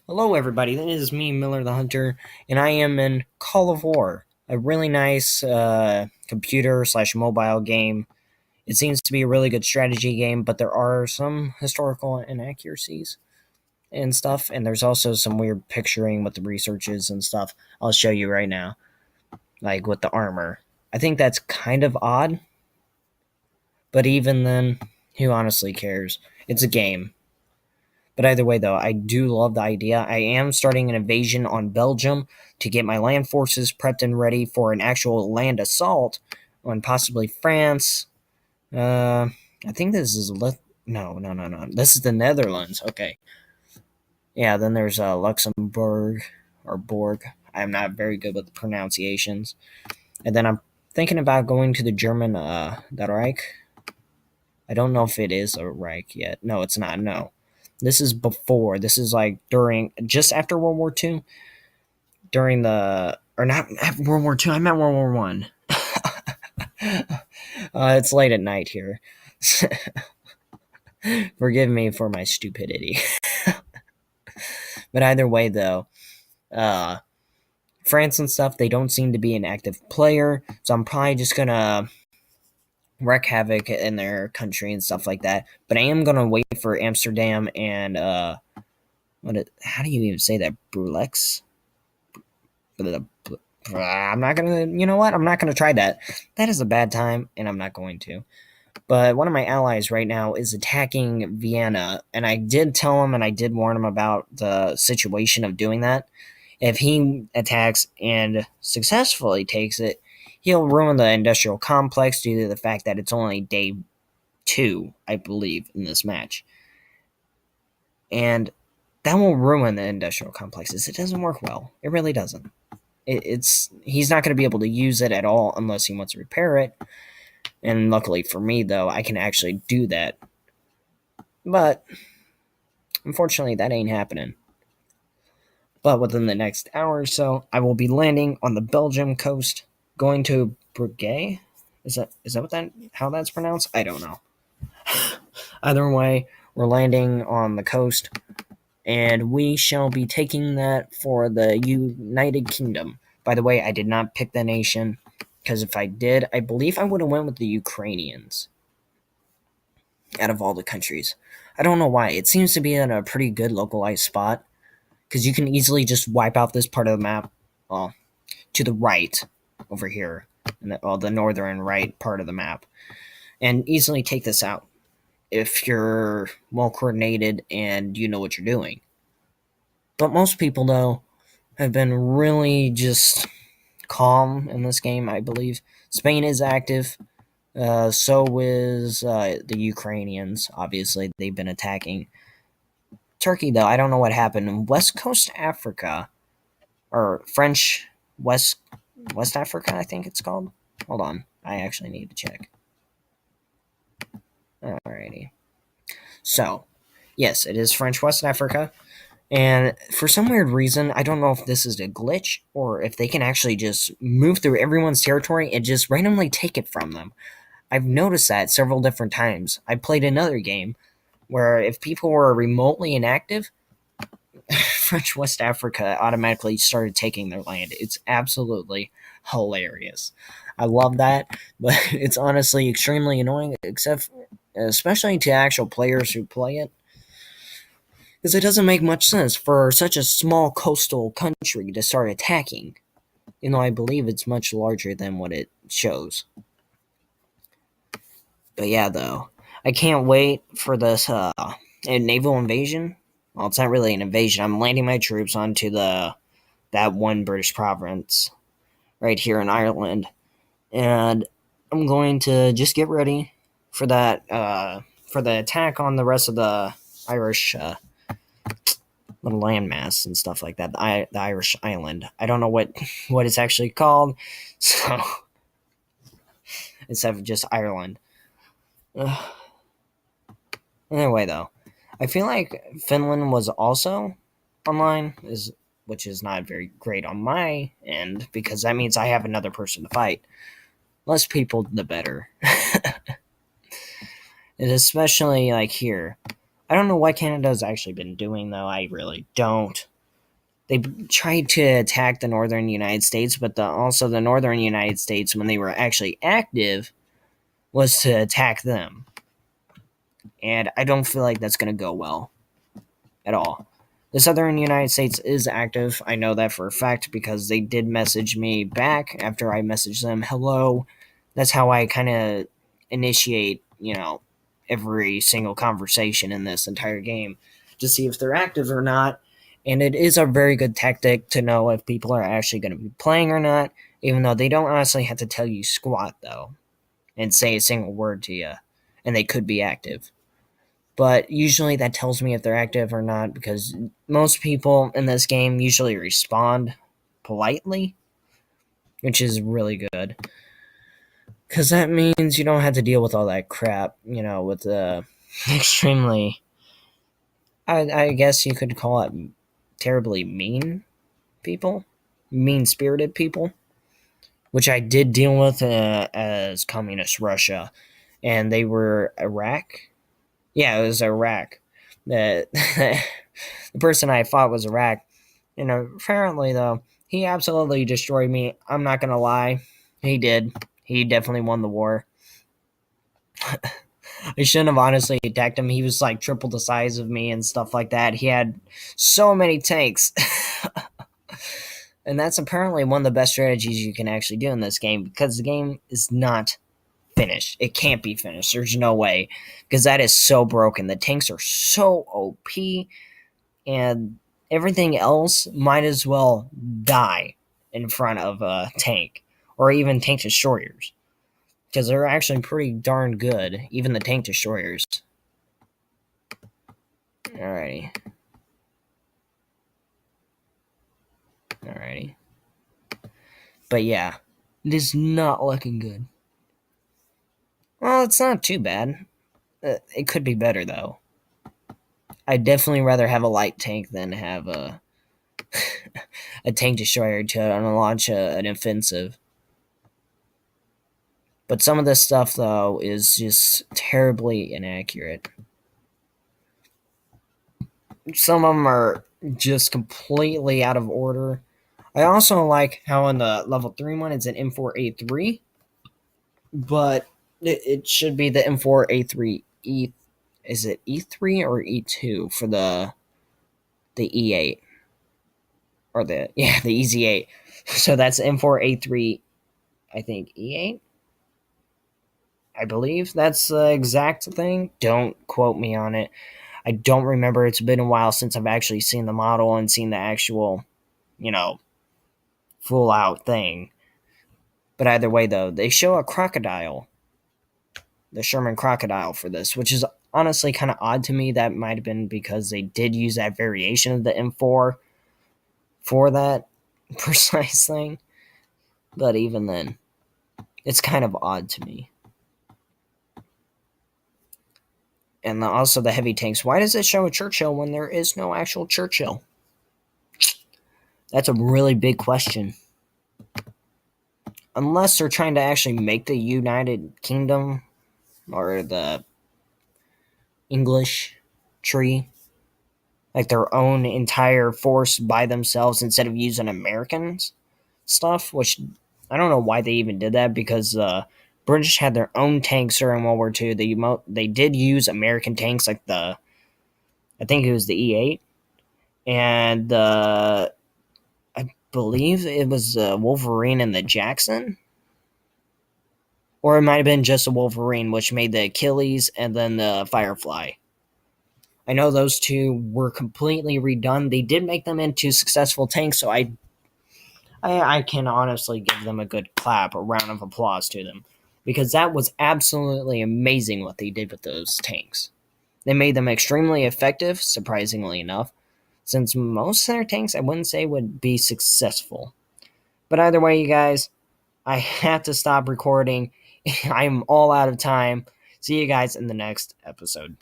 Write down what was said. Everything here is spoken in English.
Hello, everybody. This is me, Miller the Hunter, and I am in Call of War, a really nice computer slash mobile game. It seems to be a really good strategy game, but there are some historical inaccuracies and stuff, and there's also some weird picturing with the researches and stuff. I'll show you right now, like with the armor. I think that's kind of odd, but even then, who honestly cares? It's a game. But either way, though, I do love the idea. I am starting an invasion on Belgium to get my land forces prepped and ready for an actual land assault on possibly France. I think this is no. This is the Netherlands. Okay, yeah. Then there's Luxembourg or Borg. I'm not very good with the pronunciations. And then I'm thinking about going to the German the Reich. I don't know if it is a Reich yet. No, it's not. No, this is before. This is like during, just after World War II, during the, or not after World War II. I meant World War One. It's late at night here. Forgive me for my stupidity. But either way, though, uh, France and stuff, they don't seem to be an active player, so I'm probably just gonna wreak havoc in their country and stuff like that. But I am gonna wait for Amsterdam and how do you even say that? Brulex? I'm not gonna. You know what? I'm not gonna try that. That is a bad time, and I'm not going to. But one of my allies right now is attacking Vienna, and I did tell him and I did warn him about the situation of doing that. If he attacks and successfully takes it, he'll ruin the industrial complex due to the fact that it's only day two, I believe, in this match. And that will ruin the industrial complexes. It doesn't work well. It really doesn't. It's he's not going to be able to use it at all unless he wants to repair it. And luckily for me, though, I can actually do that. But unfortunately, that ain't happening. But within the next hour or so, I will be landing on the Belgium coast, going to Brugge. Is that what that how that's pronounced? I don't know. Either way, we're landing on the coast, and we shall be taking that for the United Kingdom. By the way, I did not pick the nation, because if I did, I believe I would have went with the Ukrainians out of all the countries. I don't know why. It seems to be in a pretty good localized spot, because you can easily just wipe out this part of the map, well, to the right over here, in the northern right part of the map, and easily take this out if you're well coordinated and you know what you're doing. But most people, though, have been really just calm in this game, I believe. Spain is active. So is the Ukrainians. Obviously, they've been attacking Turkey, though. I don't know what happened in West Coast Africa, or French West Africa, I think it's called. Hold on, I actually need to check. Alrighty. So, yes, it is French West Africa. And for some weird reason, I don't know if this is a glitch or if they can actually just move through everyone's territory and just randomly take it from them. I've noticed that several different times. I played another game where if people were remotely inactive, French West Africa automatically started taking their land. It's absolutely hilarious. I love that, but it's honestly extremely annoying, except especially to actual players who play it, because it doesn't make much sense for such a small coastal country to start attacking. You know, I believe it's much larger than what it shows. But yeah, though, I can't wait for this naval invasion. Well, it's not really an invasion. I'm landing my troops onto the that one British province right here in Ireland, and I'm going to just get ready for that for the attack on the rest of the Irish little landmass and stuff like that. The Irish island. I don't know what it's actually called, so instead of just Ireland. Anyway, though, I feel like Finland was also online, which is not very great on my end because that means I have another person to fight. Less people, the better. And especially like here. I don't know what Canada's actually been doing though. I really don't. They tried to attack the northern United States, but also the northern United States, when they were actually active, was to attack them. And I don't feel like that's going to go well at all. The southern United States is active. I know that for a fact because they did message me back after I messaged them, hello. That's how I kind of initiate, every single conversation in this entire game to see if they're active or not. And it is a very good tactic to know if people are actually going to be playing or not, even though they don't honestly have to tell you squat, though, and say a single word to you, and they could be active. But usually that tells me if they're active or not because most people in this game usually respond politely, which is really good. Because that means you don't have to deal with all that crap, with the extremely, I guess you could call it terribly mean people, mean spirited people, which I did deal with as communist Russia. And they were Iraq. Yeah, it was Iraq. The, the person I fought was Iraq. And apparently, though, he absolutely destroyed me. I'm not going to lie. He did. He definitely won the war. I shouldn't have honestly attacked him. He was like triple the size of me and stuff like that. He had so many tanks. And that's apparently one of the best strategies you can actually do in this game because the game is not finished. It can't be finished. There's no way because that is so broken. The tanks are so OP and everything else might as well die in front of a tank or even tank destroyers because they're actually pretty darn good, even the tank destroyers. Alrighty. But yeah, it is not looking good. Well, it's not too bad. It could be better, though. I'd definitely rather have a light tank than have a a tank destroyer to launch an offensive. But some of this stuff, though, is just terribly inaccurate. Some of them are just completely out of order. I also like how in the level 3 one it's an M4A3, but it should be the M4A3E. Is it E3 or E2 for the E8? Or the EZ8. So that's M4A3, I think E8. I believe that's the exact thing. Don't quote me on it. I don't remember. It's been a while since I've actually seen the model and seen the actual, full out thing. But either way, though, they show a crocodile, the Sherman crocodile for this, which is honestly kind of odd to me. That might have been because they did use that variation of the M4 for that precise thing. But even then, it's kind of odd to me. And also the heavy tanks. Why does it show a Churchill when there is no actual Churchill? That's a really big question. Unless they're trying to actually make the United Kingdom or the English tree like their own entire force by themselves instead of using Americans stuff, which I don't know why they even did that because British had their own tanks during World War II. They did use American tanks like I think it was the E8 and I believe it was the Wolverine and the Jackson. Or it might have been just a Wolverine, which made the Achilles and then the Firefly. I know those two were completely redone. They did make them into successful tanks, so I can honestly give them a good clap, a round of applause to them. Because that was absolutely amazing what they did with those tanks. They made them extremely effective, surprisingly enough, since most of their tanks I wouldn't say would be successful. But either way, you guys, I have to stop recording. I'm all out of time. See you guys in the next episode.